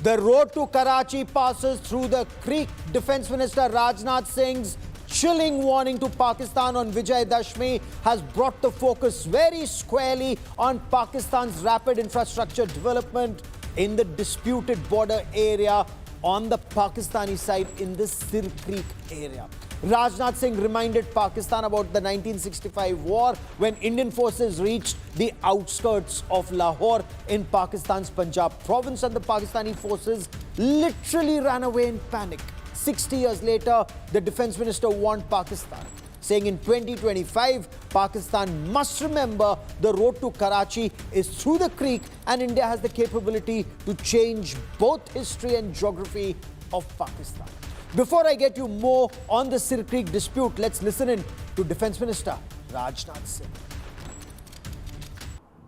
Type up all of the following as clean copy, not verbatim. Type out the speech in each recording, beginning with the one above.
The road to Karachi passes through the creek. Defence Minister Rajnath Singh's chilling warning to Pakistan on Vijay Dashmi has brought the focus very squarely on Pakistan's rapid infrastructure development in the disputed border area on the Pakistani side in the Sir Creek area. Rajnath Singh reminded Pakistan about the 1965 war when Indian forces reached the outskirts of Lahore in Pakistan's Punjab province and the Pakistani forces literally ran away in panic. 60 years later, the defense minister warned Pakistan, saying in 2025, Pakistan must remember the road to Karachi is through the creek and India has the capability to change both history and geography of Pakistan. Before I get you more on the Sir Creek dispute, let's listen in to Defence Minister Rajnath Singh.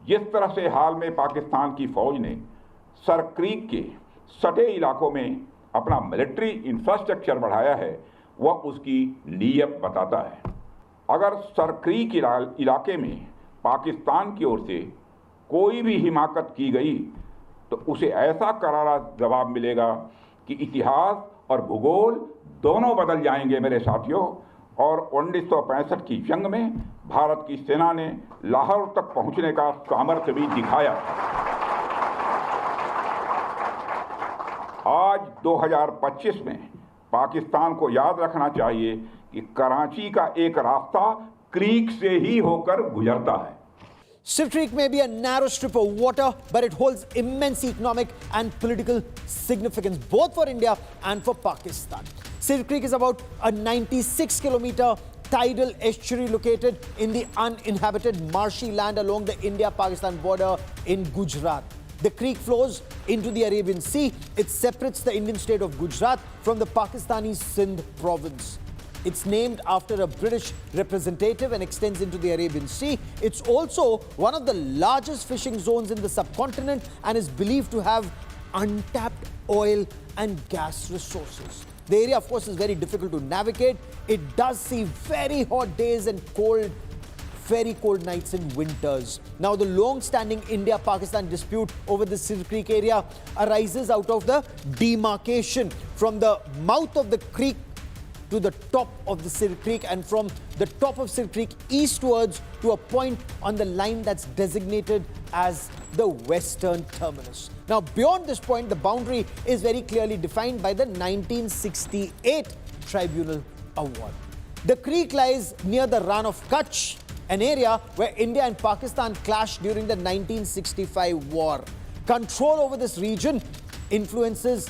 जिस तरह से हाल में पाकिस्तान की फौज ने sir creek के सटे इलाकों में अपना मिलिट्री इंफ्रास्ट्रक्चर बढ़ाया है, वह उसकी नीयत बताता है। अगर सर क्रीक इलाके में पाकिस्तान की ओर से कोई भी हिमाकत की गई तो उसे ऐसा करारा जवाब मिलेगा कि इतिहास और भूगोल दोनों बदल जाएंगे मेरे साथियों। और 1965 की जंग में भारत की सेना ने लाहौर तक पहुंचने का सामर्थ्य भी दिखाया। आज 2025 में पाकिस्तान को याद रखना चाहिए कि कराची का एक रास्ता क्रीक से ही होकर गुजरता है। Sir Creek may be a narrow strip of water, but it holds immense economic and political significance, both for India and for Pakistan. Sir Creek is about a 96-kilometer tidal estuary located in the uninhabited marshy land along the India-Pakistan border in Gujarat. The creek flows into the Arabian Sea. It separates the Indian state of Gujarat from the Pakistani Sindh province. It's named after a British representative and extends into the Arabian Sea. It's also one of the largest fishing zones in the subcontinent and is believed to have untapped oil and gas resources. The area, of course, is very difficult to navigate. It does see very hot days and very cold nights in winters. Now, the long-standing India-Pakistan dispute over the Sir Creek area arises out of the demarcation from the mouth of the creek to the top of the Sir Creek and from the top of Sir Creek eastwards to a point on the line that's designated as the western terminus. Now, beyond this point, the boundary is very clearly defined by the 1968 Tribunal Award. The creek lies near the Rann of Kutch, an area where India and Pakistan clashed during the 1965 war. Control over this region influences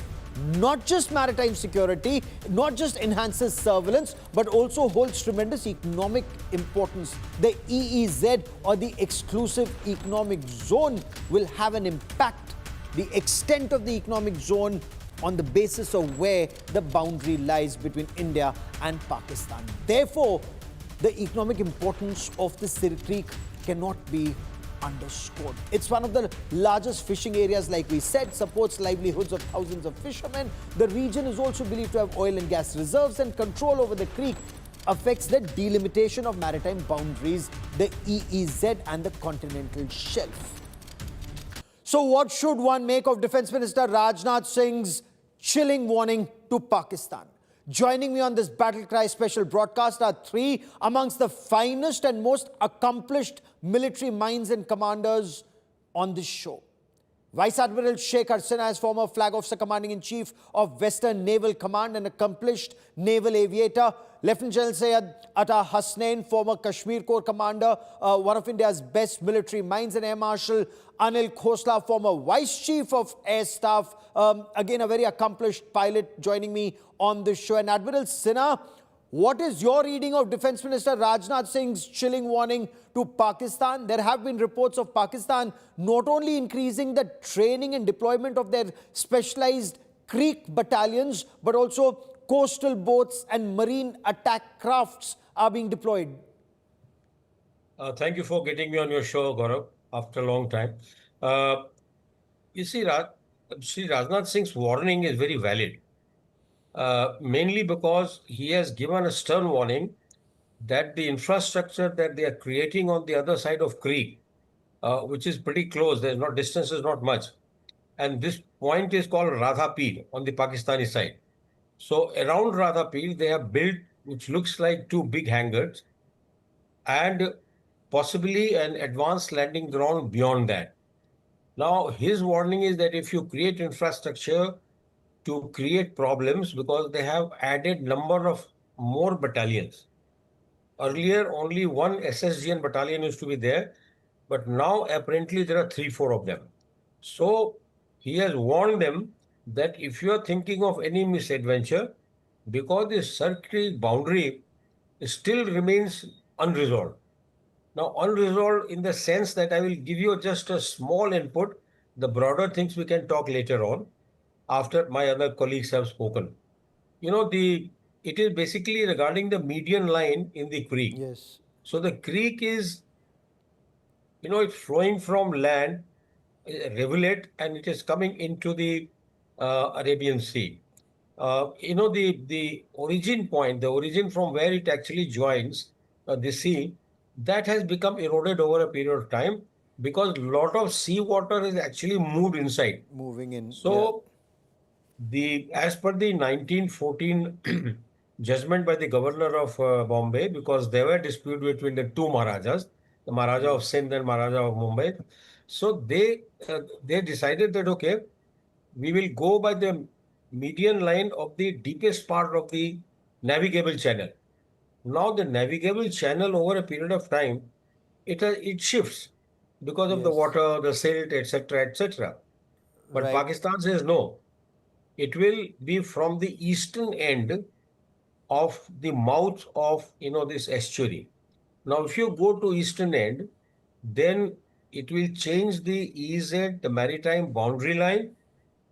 not just maritime security, not just enhances surveillance, but also holds tremendous economic importance. The EEZ, or the Exclusive Economic Zone, will have an impact, the extent of the economic zone, on the basis of where the boundary lies between India and Pakistan. Therefore, the economic importance of the Sir Creek cannot be underscored. It's one of the largest fishing areas, like we said, supports livelihoods of thousands of fishermen. The region is also believed to have oil and gas reserves, and control over the creek affects the delimitation of maritime boundaries, the EEZ and the continental shelf. So what should one make of Defence Minister Rajnath Singh's chilling warning to Pakistan? Joining me on this Battle Cry special broadcast are three amongst the finest and most accomplished military minds and commanders on this show. Vice Admiral Sheikh Harsina is former Flag Officer Commanding-in-Chief of Western Naval Command and accomplished naval aviator. Lieutenant General Syed Atta Hasnain, former Kashmir Corps Commander, one of India's best military minds, and Air Marshal Anil Khosla, former Vice Chief of Air Staff, again a very accomplished pilot, joining me on this show. And Admiral Sinha, what is your reading of Defence Minister Rajnath Singh's chilling warning to Pakistan? There have been reports of Pakistan not only increasing the training and deployment of their specialized creek battalions, but also coastal boats and marine attack crafts are being deployed. Thank you for getting me on your show, Gaurav, after a long time. You see, Shri Rajnath Singh's warning is very valid. Mainly because he has given a stern warning that the infrastructure that they are creating on the other side of creek, which is pretty close, distance is not much, and this point is called Radha Pir on the Pakistani side. So around Radha Pir, they have built which looks like two big hangars and possibly an advanced landing ground beyond that. Now, his warning is that if you create infrastructure to create problems, because they have added number of more battalions. Earlier, only one SSGN battalion used to be there, but now apparently there are three, four of them. So he has warned them that if you are thinking of any misadventure, because the circuit boundary still remains unresolved. Now, unresolved in the sense that I will give you just a small input. The broader things we can talk later on after my other colleagues have spoken. You know, it is basically regarding the median line in the creek. Yes. So the creek is, it's flowing from land, rivulet, and it is coming into the Arabian Sea. The origin point, the origin from where it actually joins the sea, that has become eroded over a period of time because a lot of seawater is actually moved inside. Moving in. So, as per the 1914 judgment by the governor of Bombay, because there were dispute between the two Maharajas, the Maharaja of Sindh and Maharaja of Mumbai. So they decided that okay, we will go by the median line of the deepest part of the navigable channel. Now the navigable channel over a period of time, it shifts because of the Yes. water, the silt, etc., etc. But Right. Pakistan says no. It will be from the eastern end of the mouth of this estuary. Now, if you go to eastern end, then it will change the EZ, the maritime boundary line,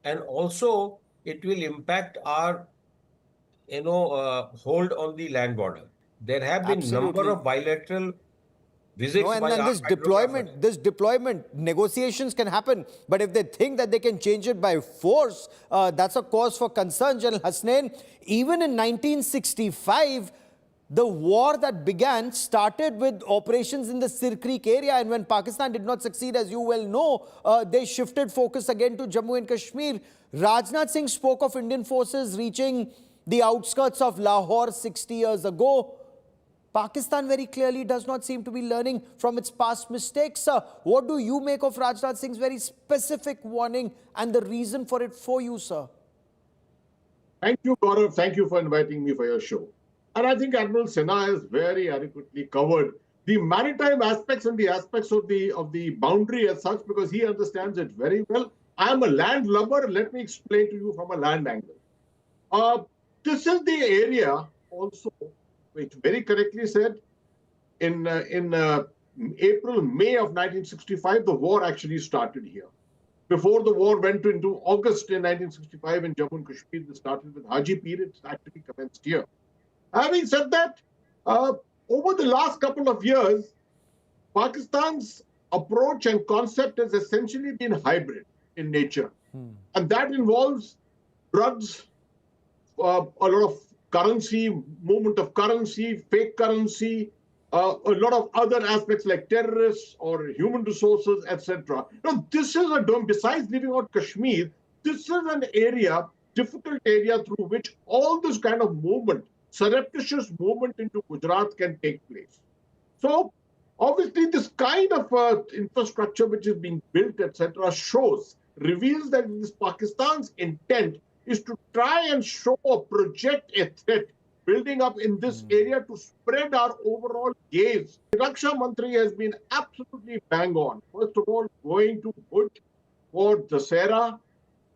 and also it will impact our hold on the land border. There have been number Absolutely. of bilateral No, visits and by then our hydrographers. this deployment, negotiations can happen. But if they think that they can change it by force, that's a cause for concern, General Hasnain. Even in 1965, the war that began started with operations in the Sir Creek area. And when Pakistan did not succeed, as you well know, they shifted focus again to Jammu and Kashmir. Rajnath Singh spoke of Indian forces reaching the outskirts of Lahore 60 years ago. Pakistan very clearly does not seem to be learning from its past mistakes. What do you make of Rajnath Singh's very specific warning and the reason for it for you, sir? Thank you, Gaurav. Thank you for inviting me for your show. And I think Admiral Sinha has very adequately covered the maritime aspects and the aspects of the boundary as such, because he understands it very well. I am a land lubber. Let me explain to you from a land angle. This is the area also, which very correctly said, in April, May of 1965, the war actually started here. Before the war went into August in 1965 in Jammu and Kashmir, it started with Haji Pir, it actually commenced here. Having said that, over the last couple of years, Pakistan's approach and concept has essentially been hybrid in nature. And that involves drugs, a lot of currency, movement of currency, fake currency, a lot of other aspects like terrorists or human resources, etc. Now, this is besides leaving out Kashmir, this is an area, difficult area through which all this kind of movement, surreptitious movement into Gujarat can take place. So, obviously, this kind of infrastructure which is being built, etc., reveals that this Pakistan's intent is to try and show or project a threat building up in this area to spread our overall gaze. The Raksha Mantri has been absolutely bang on. First of all, going to Bhuj for Dasera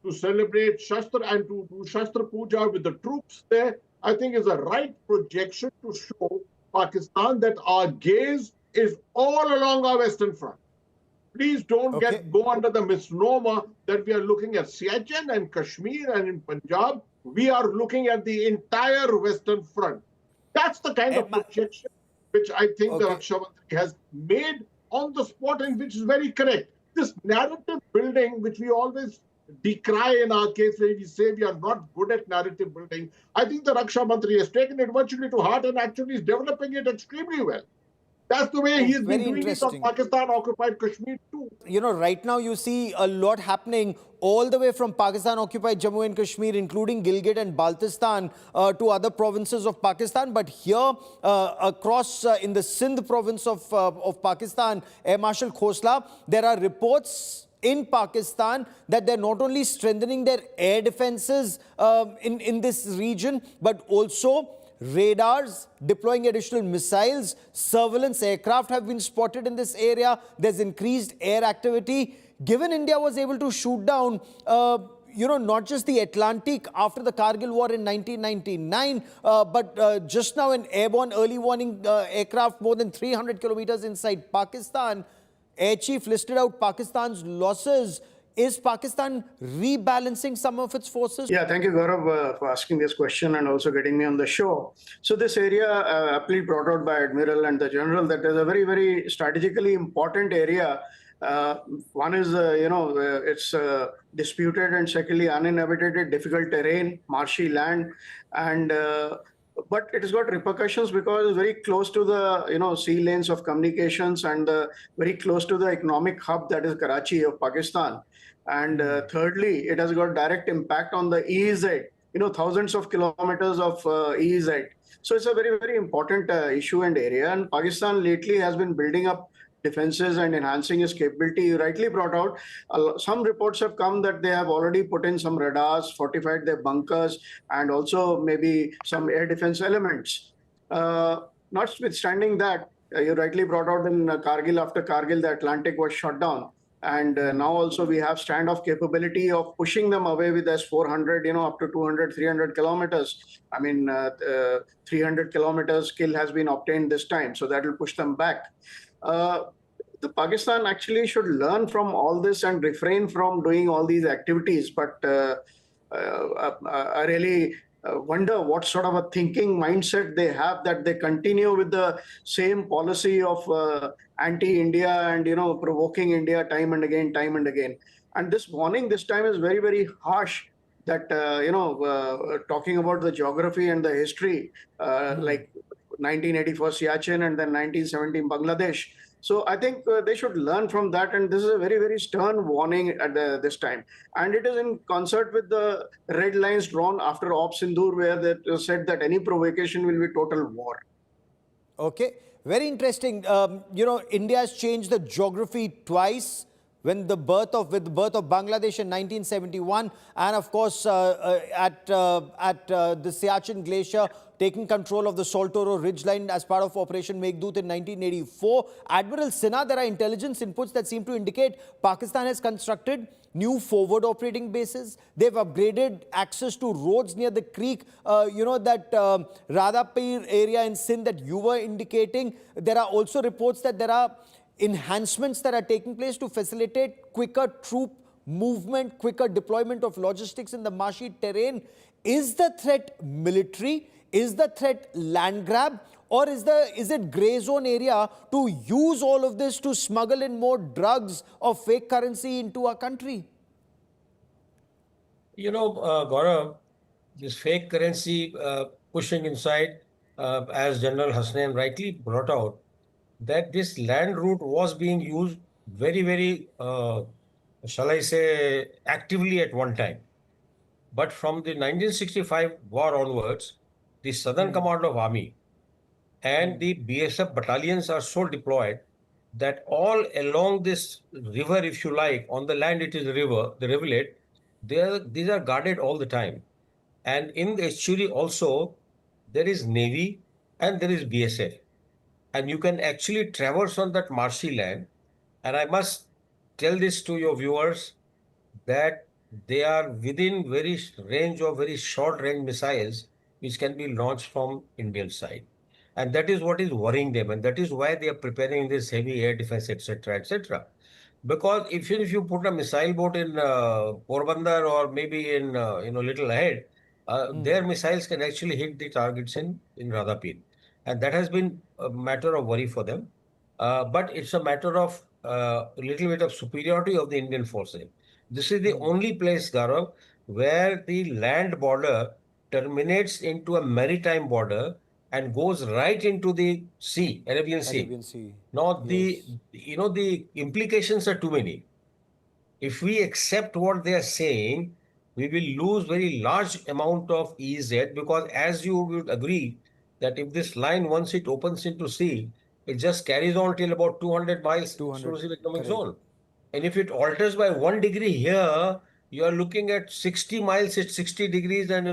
to celebrate Shastra and to do Shastra Puja with the troops there, I think is a right projection to show Pakistan that our gaze is all along our Western Front. Please don't go under the misnomer that we are looking at Siachen and Kashmir and in Punjab. We are looking at the entire Western Front. That's the kind of projection which I think the Raksha Mantri has made on the spot, and which is very correct. This narrative building, which we always decry in our case, where we say we are not good at narrative building, I think the Raksha Mantri has taken it virtually to heart and actually is developing it extremely well. That's the way he's very been doing it on interesting. Pakistan-occupied Kashmir too. You know, right now you see a lot happening all the way from Pakistan-occupied Jammu and Kashmir, including Gilgit and Baltistan, to other provinces of Pakistan. But here, across in the Sindh province of Pakistan, Air Marshal Khosla, there are reports in Pakistan that they're not only strengthening their air defenses in this region, but also radars, deploying additional missiles, surveillance aircraft have been spotted in this area. There's increased air activity. Given India was able to shoot down, not just the Atlantic after the Kargil war in 1999, but just now an airborne early warning aircraft more than 300 kilometers inside Pakistan. Air Chief listed out Pakistan's losses. Is Pakistan rebalancing some of its forces? Yeah, thank you, Gaurav, for asking this question and also getting me on the show. So this area, aptly brought out by Admiral and the General, that is a very, very strategically important area. One is, it's disputed, and secondly, uninhabited, difficult terrain, marshy land, and but it has got repercussions because it's very close to the sea lanes of communications and very close to the economic hub that is Karachi of Pakistan. And thirdly, it has got direct impact on the EEZ, thousands of kilometers of EEZ. So it's a very, very important issue and area. And Pakistan lately has been building up defenses and enhancing its capability. You rightly brought out, some reports have come that they have already put in some radars, fortified their bunkers, and also maybe some air defense elements. Notwithstanding that, you rightly brought out in Kargil, after Kargil, the Atlantic was shut down. And now also we have standoff capability of pushing them away with S-400, up to 200, 300 kilometers. I mean, 300 kilometers kill has been obtained this time, so that will push them back. The Pakistan actually should learn from all this and refrain from doing all these activities. But I really wonder what sort of a thinking mindset they have, that they continue with the same policy of anti-India and, provoking India time and again. And this warning this time is very, very harsh, that, talking about the geography and the history, like 1984 Siachen and then 1917 Bangladesh. So I think they should learn from that, and this is a very, very stern warning at this time. And it is in concert with the red lines drawn after Op Sindoor, where they said that any provocation will be total war. Okay, very interesting. India has changed the geography twice. With the birth of Bangladesh in 1971, and of course at the Siachen Glacier, taking control of the Saltoro Ridgeline as part of Operation Meghdoot in 1984. Admiral Sinha, there are intelligence inputs that seem to indicate Pakistan has constructed new forward operating bases. They've upgraded access to roads near the creek, that Radhapir area in Sindh that you were indicating. There are also reports that there are enhancements that are taking place to facilitate quicker troop movement, quicker deployment of logistics in the marshy terrain. Is the threat military? Is the threat land grab? Or is it grey zone area to use all of this to smuggle in more drugs or fake currency into our country? Gaurav, this fake currency pushing inside, as General Hasnain rightly brought out, that this land route was being used very, very, shall I say, actively at one time. But from the 1965 war onwards, the Southern Command of Army and the BSF battalions are so deployed that all along this river, if you like, on the land it is a river, the rivulet, these are guarded all the time. And in the estuary also, there is Navy and there is BSF. And you can actually traverse on that marshy land. And I must tell this to your viewers that they are within range of very short range missiles which can be launched from Indian side. And that is what is worrying them. And that is why they are preparing this heavy air defense, etc., etc. Because if you put a missile boat in Porbandar or maybe in little ahead, their missiles can actually hit the targets in Radhapir. And that has been a matter of worry for them. But it's a matter of a little bit of superiority of the Indian forces. This is the only place, Gaurav, where the land border terminates into a maritime border and goes right into the sea, Arabian Sea. Arabian Sea. Now, Yes. the implications are too many. If we accept what they are saying, we will lose very large amount of EZ, because as you would agree that if this line, once it opens into sea, it just carries on till about 200 miles 200. exclusive economic Correct. zone. And if it alters by 1 degree here, you are looking at 60 miles at 60 degrees and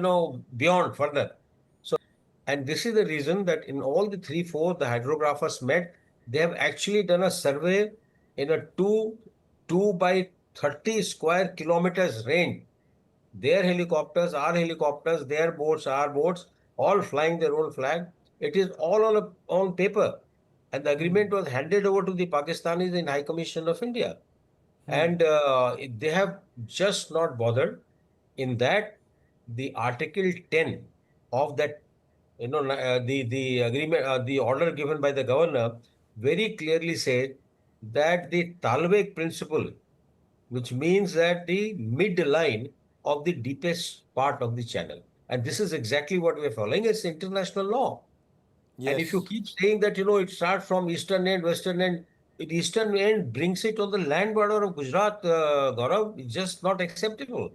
beyond further. And this is the reason that in all the 3, 4, the hydrographers met, they have actually done a survey in a 2 by 30 square kilometers range. Their helicopters, our helicopters, their boats, our boats, all flying their own flag. It is all on paper. And the agreement was handed over to the Pakistanis in High Commission of India. And they have just not bothered. In that, the Article 10 of that, the agreement, the order given by the governor very clearly said that the Talweg principle, which means that the mid-line of the deepest part of the channel. And this is exactly what we're following. It's international law. And if you Yes. keep saying that, it starts from eastern end, western end, the eastern end brings it on the land border of Gujarat, Gaurav, it's just not acceptable.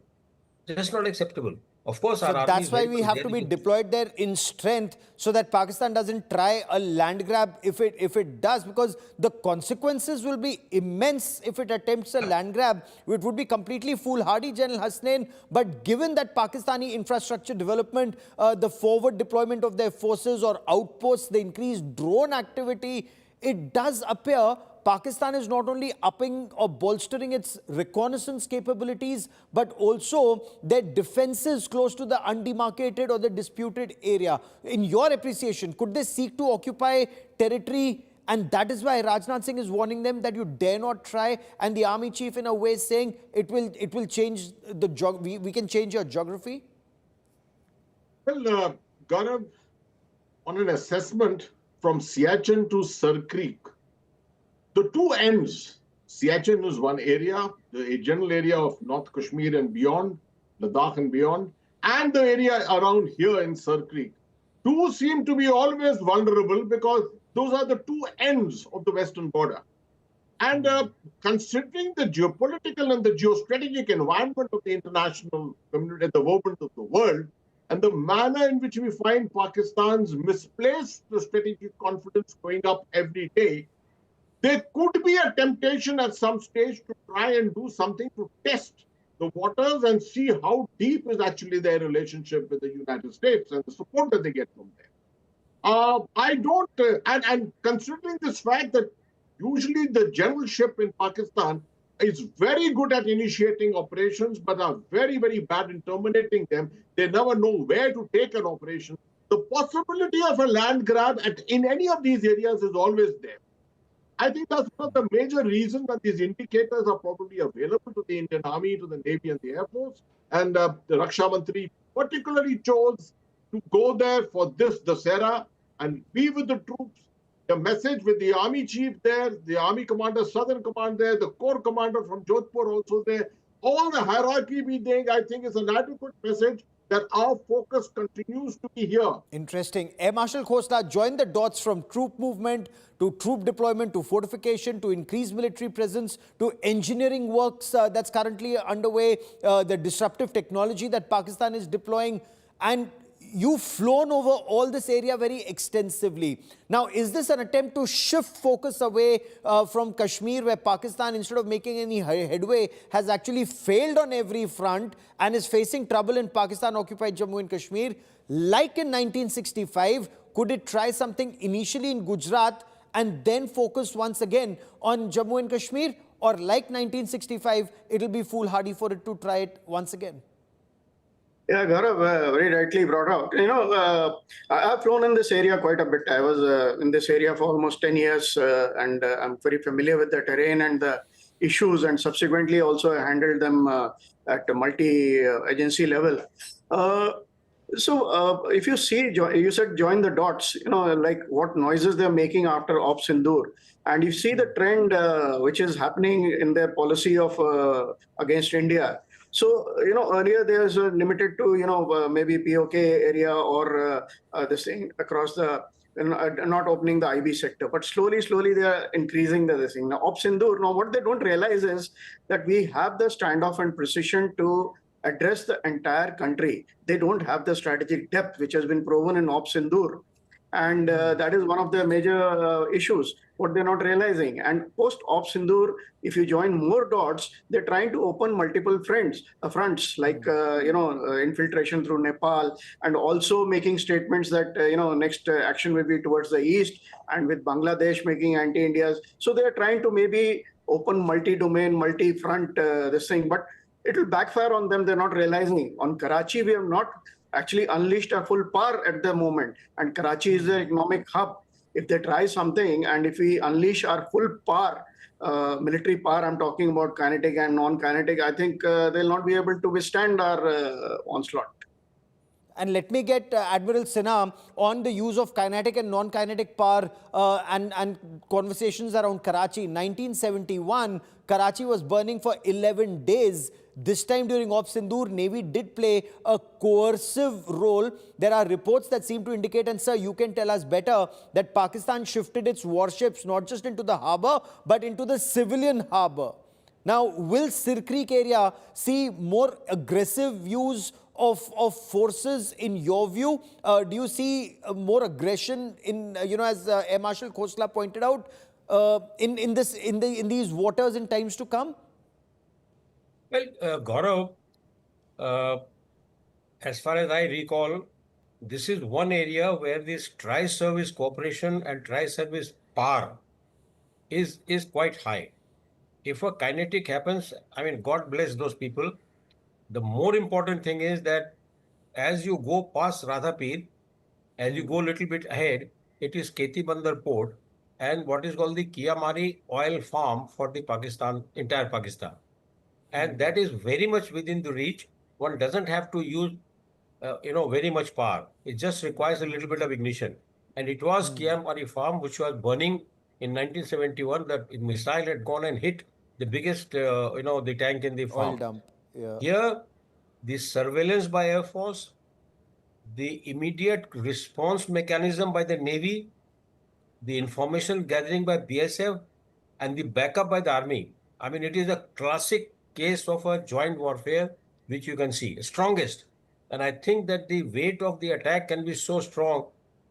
Just not acceptable. Of course, So our army is that's why very we much have there to be in deployed there in strength, so that Pakistan doesn't try a land grab if it does, because the consequences will be immense if it attempts a land grab. It would be completely foolhardy, General Hasnain. But given that Pakistani infrastructure development, the forward deployment of their forces or outposts, the increased drone activity, it does appear Pakistan is not only upping or bolstering its reconnaissance capabilities, but also their defenses close to the undemarcated or the disputed area. In your appreciation, could they seek to occupy territory? And that is why Rajnath Singh is warning them that you dare not try. And the army chief, in a way, saying it will change the we can change your geography. Well, Gaurav, on an assessment from Siachen to Sir Creek, the two ends, Siachen is one area, the general area of North Kashmir and beyond, Ladakh and beyond, and the area around here in Sir Creek. Two seem to be always vulnerable because those are the two ends of the western border. And considering the geopolitical and the geostrategic environment of the international community, the movement of the world, and the manner in which we find Pakistan's misplaced strategic confidence going up every day, there could be a temptation at some stage to try and do something to test the waters and see how deep is actually their relationship with the United States and the support that they get from there. I don't, and considering this fact that usually the generalship in Pakistan is very good at initiating operations, but are very, very bad in terminating them. They never know where to take an operation. The possibility of a land grab in any of these areas is always there. I think that's one of the major reasons that these indicators are probably available to the Indian Army, to the Navy and the Air Force. And the Raksha Mantri particularly chose to go there for this Dussehra and be with the troops. The message with the Army Chief there, the Army Commander, Southern Command there, the Corps Commander from Jodhpur also there. All the hierarchy being, I think, is an adequate message that our focus continues to be here. Interesting. Air Marshal Khosla, join the dots from troop movement to troop deployment to fortification to increased military presence to engineering works that's currently underway, the disruptive technology that Pakistan is deploying. And you've flown over all this area very extensively. Now, is this an attempt to shift focus away from Kashmir, where Pakistan, instead of making any headway, has actually failed on every front and is facing trouble in Pakistan-occupied Jammu and Kashmir? Like in 1965, could it try something initially in Gujarat and then focus once again on Jammu and Kashmir? Or like 1965, it'll be foolhardy for it to try it once again? Yeah, Gaurav, very rightly brought out. I've flown in this area quite a bit. I was in this area for almost 10 years, and I'm very familiar with the terrain and the issues, and subsequently also handled them at a multi-agency level. So if you see, you said join the dots, like what noises they're making after Op Sindoor. And you see the trend which is happening in their policy of against India. So, earlier they was limited to, maybe POK area or this thing across the, not opening the IB sector. But slowly they are increasing this thing. Now, Op Sindoor, now what they don't realize is that we have the standoff and precision to address the entire country. They don't have the strategic depth, which has been proven in Op Sindoor. And that is one of the major issues, what they're not realizing. And post Op Sindoor, if you join more dots, they're trying to open multiple fronts like, infiltration through Nepal, and also making statements that, next action will be towards the east, and with Bangladesh making anti-India's. So they're trying to maybe open multi-domain, multi-front this thing, but it will backfire on them. They're not realizing. On Karachi, we have not actually unleashed a full power at the moment. And Karachi is the economic hub. If they try something, and if we unleash our full power, military power, I'm talking about kinetic and non-kinetic, I think they'll not be able to withstand our onslaught. And let me get Admiral Sinha on the use of kinetic and non-kinetic power and conversations around Karachi. 1971, Karachi was burning for 11 days. This time during Op Sindoor, Navy did play a coercive role. There are reports that seem to indicate, and sir, you can tell us better, that Pakistan shifted its warships not just into the harbour, but into the civilian harbour. Now, will Sir Creek area see more aggressive use of forces in your view? Do you see more aggression in, as Air Marshal Khosla pointed out, in these waters in times to come? Well, Gaurav, as far as I recall, this is one area where this tri-service cooperation and tri-service power is quite high. If a kinetic happens, I mean, God bless those people. The more important thing is that as you go past Radhapir, as you go a little bit ahead, it is Keti Bandar port and what is called the Kiamari oil farm for the entire Pakistan. And that is very much within the reach. One doesn't have to use, very much power. It just requires a little bit of ignition. And it was Kiamari farm which was burning in 1971. That missile had gone and hit the biggest, the tank in the farm. Oil dump. Yeah. Here, the surveillance by Air Force, the immediate response mechanism by the Navy, the information gathering by BSF, and the backup by the Army. I mean, it is a classic case of a joint warfare, which you can see, strongest. And I think that the weight of the attack can be so strong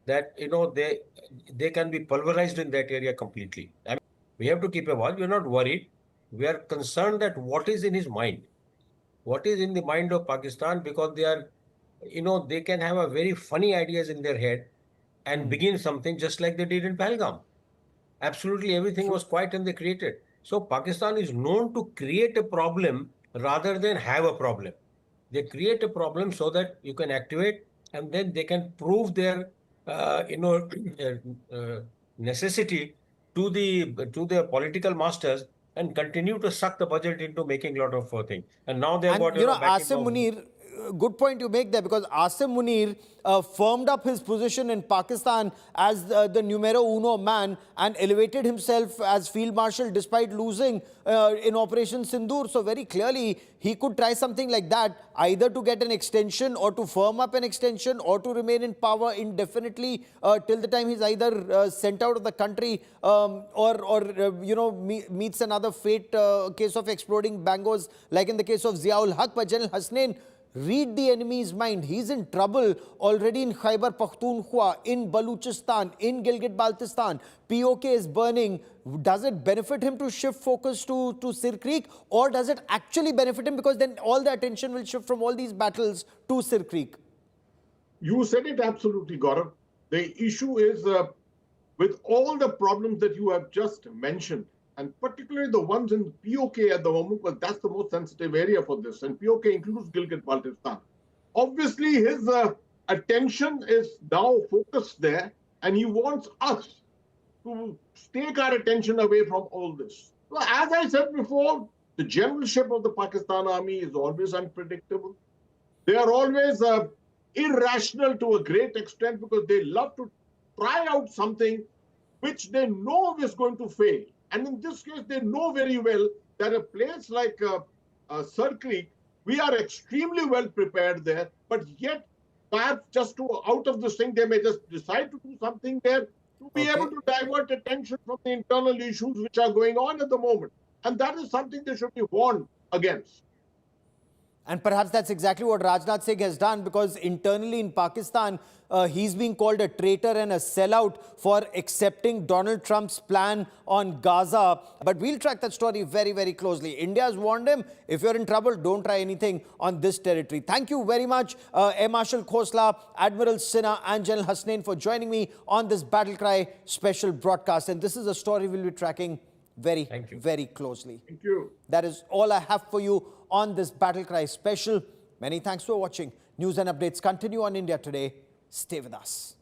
that, they can be pulverized in that area completely. I mean, we have to keep a watch. We're not worried. We are concerned that what is in his mind. What is in the mind of Pakistan, because they are, they can have a very funny ideas in their head and begin something just like they did in Pahalgam. Absolutely everything was quiet and they created. So Pakistan is known to create a problem rather than have a problem. They create a problem so that you can activate, and then they can prove their, necessity to the political masters and continue to suck the budget into making a lot of things. And now they've got, Asim Munir, good point you make there, because Asim Munir firmed up his position in Pakistan as the numero uno man and elevated himself as Field Marshal despite losing in Operation Sindoor. So very clearly, he could try something like that, either to get an extension or to firm up an extension or to remain in power indefinitely till the time he's either sent out of the country or meets another fate case of exploding bangos like in the case of Ziaul Haq. But General Hasnain, read the enemy's mind. He's in trouble already in Khyber Pakhtunkhwa, in Baluchistan, in Gilgit-Baltistan. POK is burning. Does it benefit him to shift focus to Sir Creek, or does it actually benefit him, because then all the attention will shift from all these battles to Sir Creek? You said it absolutely, Gaurav. The issue is with all the problems that you have just mentioned, and particularly the ones in POK at the moment, because that's the most sensitive area for this. And POK includes Gilgit-Baltistan. Obviously, his attention is now focused there, and he wants us to take our attention away from all this. So, as I said before, the generalship of the Pakistan Army is always unpredictable. They are always irrational to a great extent, because they love to try out something which they know is going to fail. And in this case, they know very well that a place like Sir Creek, We are extremely well prepared there, but yet perhaps just to out of this thing, they may just decide to do something there to be able to divert attention from the internal issues which are going on at the moment. And that is something they should be warned against. And perhaps that's exactly what Rajnath Singh has done, because internally in Pakistan, he's being called a traitor and a sellout for accepting Donald Trump's plan on Gaza. But we'll track that story very, very closely. India has warned him, if you're in trouble, don't try anything on this territory. Thank you very much, Air Marshal Khosla, Admiral Sinha and General Hasnain for joining me on this Battle Cry special broadcast. And this is a story we'll be tracking very, very closely. Thank you. That is all I have for you on this Battle Cry special. Many thanks for watching. News and updates continue on India Today. Stay with us.